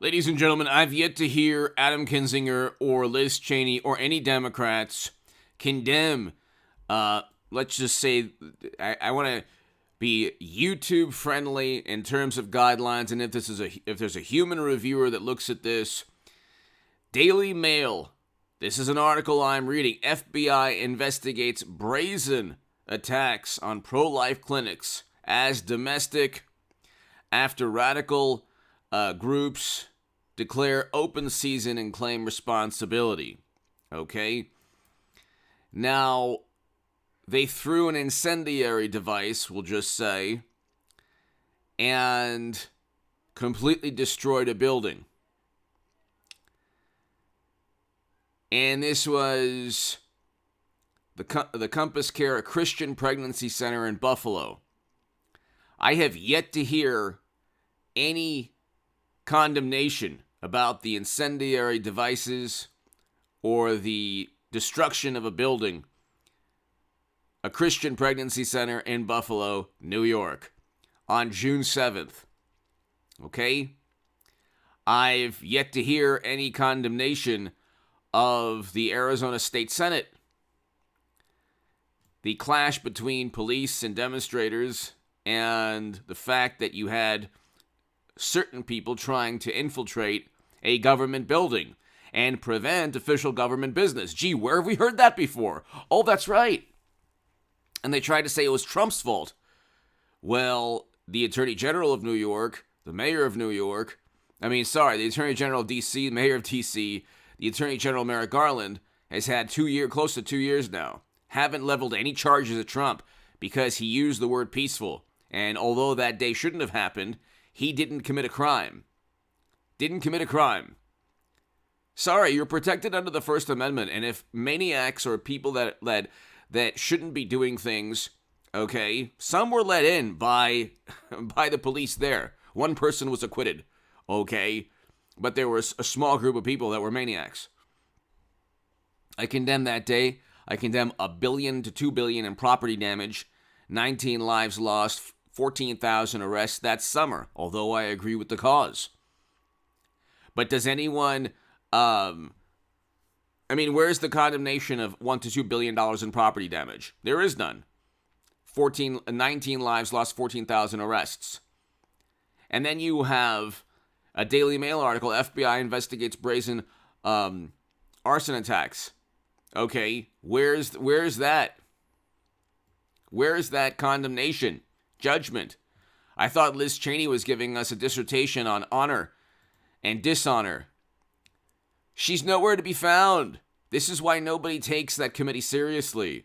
Ladies and gentlemen, I've yet to hear Adam Kinzinger or Liz Cheney or any Democrats condemn, let's just say, I want to be YouTube friendly in terms of guidelines, and if there's a human reviewer that looks at this, Daily Mail, this is an article I'm reading, FBI investigates brazen attacks on pro-life clinics as domestic after radical groups declare open season and claim responsibility. Okay? Now, they threw an incendiary device, we'll just say, and completely destroyed a building. And this was the Compass Care, a Christian pregnancy center in Buffalo. I have yet to hear any condemnation about the incendiary devices or the destruction of a building. A Christian pregnancy center in Buffalo, New York, on June 7th. Okay? I've yet to hear any condemnation of the Arizona State Senate. The clash between police and demonstrators, and the fact that you had certain people trying to infiltrate a government building and prevent official government business. Gee, where have we heard that before? Oh, that's right. And they tried to say it was Trump's fault. Well, the Attorney General of New York, the Mayor of New York, the Attorney General of D.C., the Mayor of D.C., the Attorney General Merrick Garland has had close to 2 years now, haven't leveled any charges at Trump because he used the word peaceful. And although that day shouldn't have happened, he didn't commit a crime. Sorry, you're protected under the First Amendment, and if maniacs or people that shouldn't be doing things, okay, some were let in by the police there. One person was acquitted, okay, but there was a small group of people that were maniacs. I condemn that day. I condemn $1 billion to $2 billion in property damage, 19 lives lost, 14,000 arrests that summer, although I agree with the cause. But does anyone, where's the condemnation of $1 to $2 billion in property damage? There is none. 19 lives lost, 14,000 arrests. And then you have a Daily Mail article, FBI investigates brazen arson attacks. Okay, where's that? Where's that condemnation? Judgment. I thought Liz Cheney was giving us a dissertation on honor and dishonor. She's nowhere to be found. This is why nobody takes that committee seriously.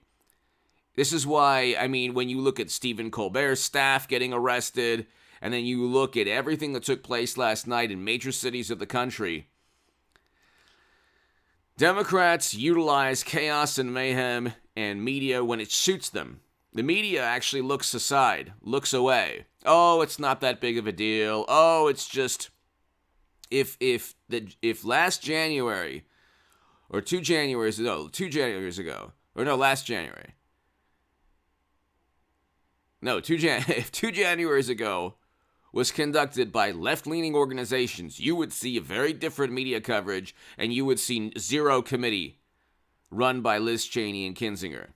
This is why, when you look at Stephen Colbert's staff getting arrested, and then you look at everything that took place last night in major cities of the country, Democrats utilize chaos and mayhem and media when it suits them. The media actually looks aside, looks away. Oh, it's not that big of a deal. Oh, it's just if last January or 2 Januaries ago, last January. No, 2 Januaries ago was conducted by left-leaning organizations, you would see a very different media coverage, and you would see zero committee run by Liz Cheney and Kinzinger.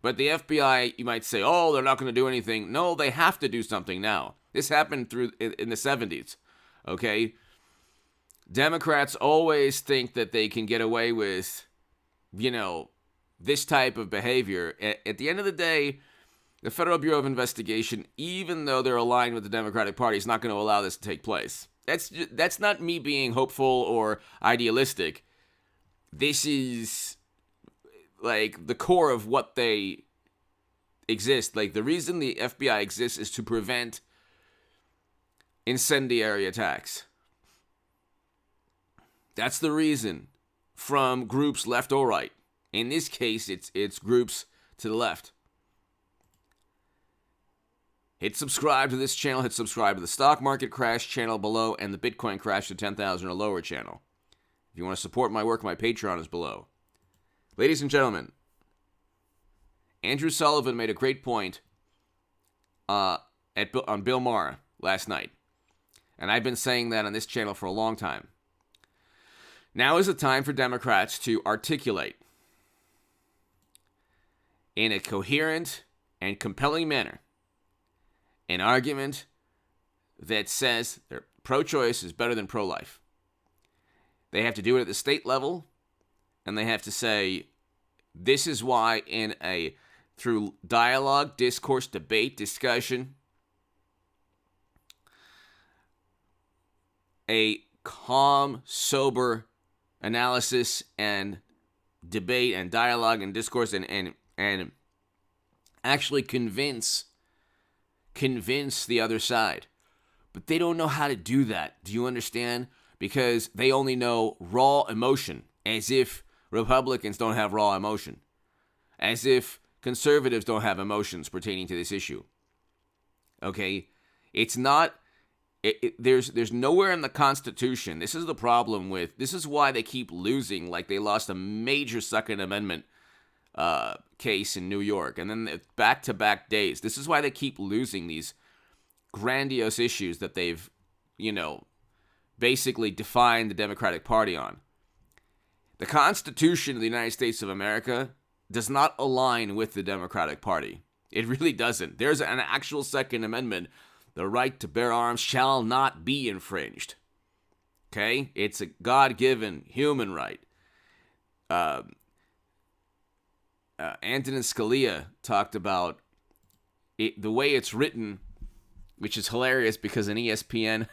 But the FBI, you might say, oh, they're not going to do anything. No, they have to do something now. This happened in the 70s, okay? Democrats always think that they can get away with, this type of behavior. At the end of the day, the Federal Bureau of Investigation, even though they're aligned with the Democratic Party, is not going to allow this to take place. That's not me being hopeful or idealistic. This is like the core of what they exist. Like the reason the FBI exists is to prevent incendiary attacks. That's the reason, from groups left or right. In this case, it's groups to the left. Hit subscribe to this channel. Hit subscribe to the Stock Market Crash channel below and the Bitcoin Crash to 10,000 or lower channel. If you want to support my work, my Patreon is below. Ladies and gentlemen, Andrew Sullivan made a great point on Bill Maher last night. And I've been saying that on this channel for a long time. Now is the time for Democrats to articulate in a coherent and compelling manner an argument that says they're pro-choice is better than pro-life. They have to do it at the state level, and they have to say, this is why through dialogue, discourse, debate, discussion, a calm, sober analysis and debate and dialogue and discourse and actually convince the other side. But they don't know how to do that. Do you understand? Because they only know raw emotion, as if Republicans don't have raw emotion, as if conservatives don't have emotions pertaining to this issue. Okay? It's not... There's nowhere in the Constitution. This is the problem with... This is why they keep losing. Like they lost a major Second Amendment case in New York. And then back-to-back days. This is why they keep losing these grandiose issues that they've, basically defined the Democratic Party on. The Constitution of the United States of America does not align with the Democratic Party. It really doesn't. There's an actual Second Amendment. The right to bear arms shall not be infringed. Okay? It's a God-given human right. Antonin Scalia talked about it, the way it's written, which is hilarious because an ESPN,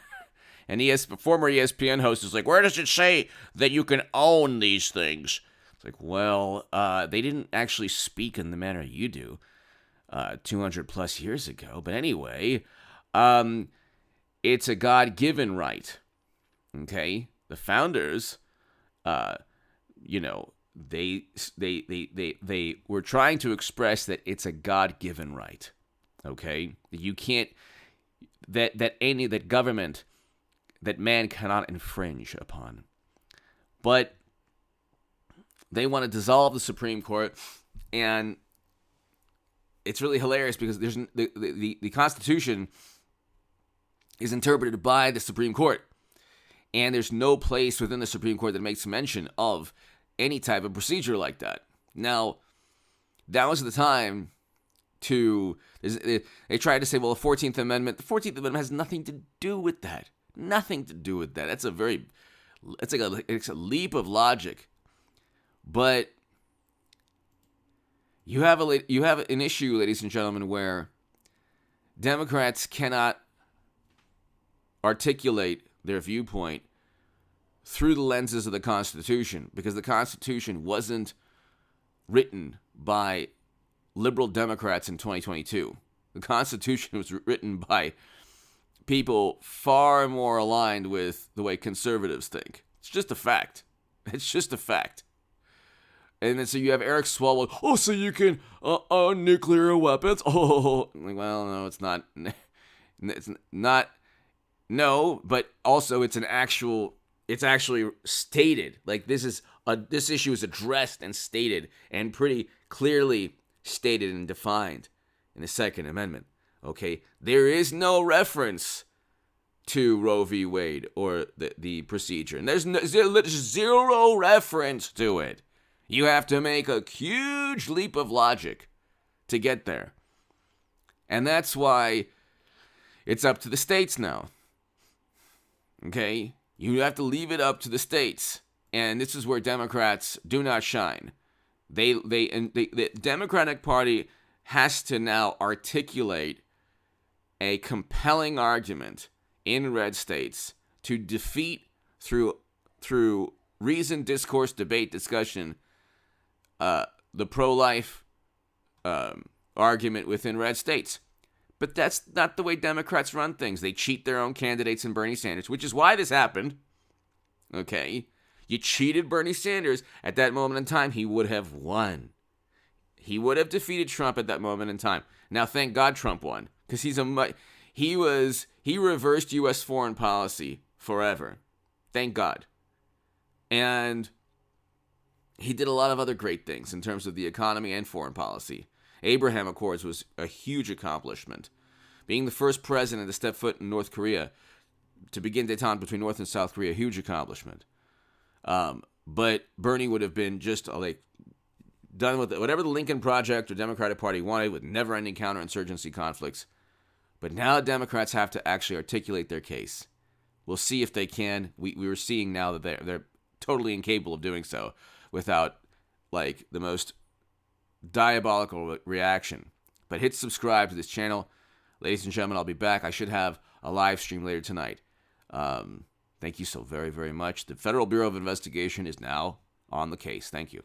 former ESPN host is like, where does it say that you can own these things? It's like, well, they didn't actually speak in the manner you do 200 plus years ago. But anyway... it's a God-given right. Okay, the founders, they were trying to express that it's a God-given right. Okay, you can't that government that man cannot infringe upon. But they want to dissolve the Supreme Court, and it's really hilarious because there's the Constitution is interpreted by the Supreme Court. And there's no place within the Supreme Court that makes mention of any type of procedure like that. Now, that was the time to... They tried to say, well, the 14th Amendment... The 14th Amendment has nothing to do with that. Nothing to do with that. It's a leap of logic. But you have an issue, ladies and gentlemen, where Democrats cannot articulate their viewpoint through the lenses of the Constitution, because the Constitution wasn't written by liberal Democrats in 2022. The Constitution was written by people far more aligned with the way conservatives think. It's just a fact. It's just a fact. And then so you have Eric Swalwell, so you can own nuclear weapons? Oh, well, no, it's not. It's not. No, but also it's actually stated. Like this issue is addressed and stated and pretty clearly stated and defined in the Second Amendment. Okay, there is no reference to Roe v. Wade or the procedure, and there's zero reference to it. You have to make a huge leap of logic to get there, and that's why it's up to the states now. Okay, you have to leave it up to the states, and this is where Democrats do not shine. The Democratic Party has to now articulate a compelling argument in red states to defeat through reason, discourse, debate, discussion, the pro-life argument within red states. But that's not the way Democrats run things. They cheat their own candidates in Bernie Sanders, which is why this happened. Okay? You cheated Bernie Sanders. At that moment in time, he would have won. He would have defeated Trump at that moment in time. Now, thank God Trump won, because he reversed U.S. foreign policy forever. Thank God. And he did a lot of other great things in terms of the economy and foreign policy. Abraham Accords was a huge accomplishment. Being the first president to step foot in North Korea to begin détente between North and South Korea, a huge accomplishment. But Bernie would have been just like done with it. Whatever the Lincoln Project or Democratic Party wanted with never-ending counterinsurgency conflicts. But now Democrats have to actually articulate their case. We'll see if they can. We were seeing now that they're totally incapable of doing so without like the most diabolical reaction. But hit subscribe to this channel. Ladies and gentlemen, I'll be back. I should have a live stream later tonight. Thank you so very, very much. The Federal Bureau of Investigation is now on the case. Thank you.